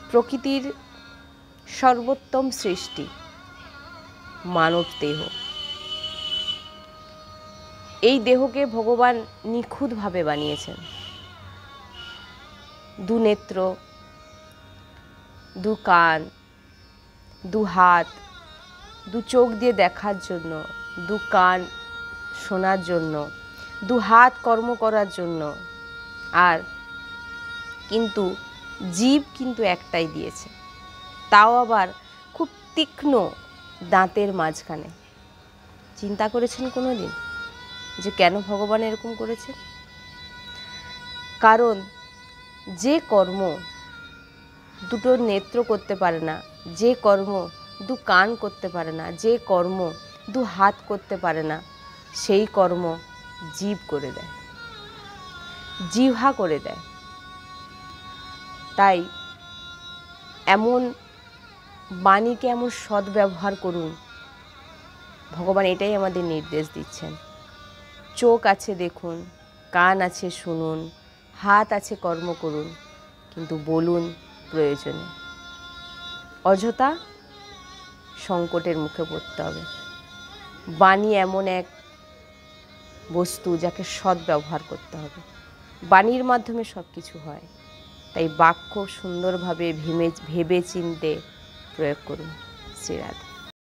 প্রকৃতির সর্বোত্তম সৃষ্টি মানব দেহ। এই দেহকে ভগবান নিখুঁতভাবে বানিয়েছেন। দু নেত্র, দু কান, দু হাত, দু চোখ দিয়ে দেখার জন্য, দু কান শোনার জন্য, দু হাত কর্ম করার জন্য। আর কিন্তু জীব কিন্তু একটাই দিয়েছে, তাও আবার খুব তীক্ষ্ণ দাঁতের মাঝখানে। চিন্তা করেছেন কোনো দিন যে কেন ভগবান এরকম করেছেন? কারণ যে কর্ম দুটো নেত্র করতে পারে না, যে কর্ম দু কান করতে পারে না, যে কর্ম দু হাত করতে পারে না, সেই কর্ম জীব করে দেয়, জিহ্বা করে দেয়। তাই এমন বাণীকে এমন সদ্ব্যবহার করুন, ভগবান এটাই আমাদের নির্দেশ দিচ্ছেন। চোখ আছে দেখুন, কান আছে শুনুন, হাত আছে কর্ম করুন, কিন্তু বলুন প্রয়োজনে। অযথা সংকটের মুখে পড়তে হবে। বাণী এমন এক বস্তু যাকে সদ্ব্যবহার করতে হবে। বাণীর মাধ্যমে সব কিছু হয়। তাই বাক্য সুন্দরভাবে ভেবে চিন্তে প্রয়োগ করুন। শ্রী রাধে।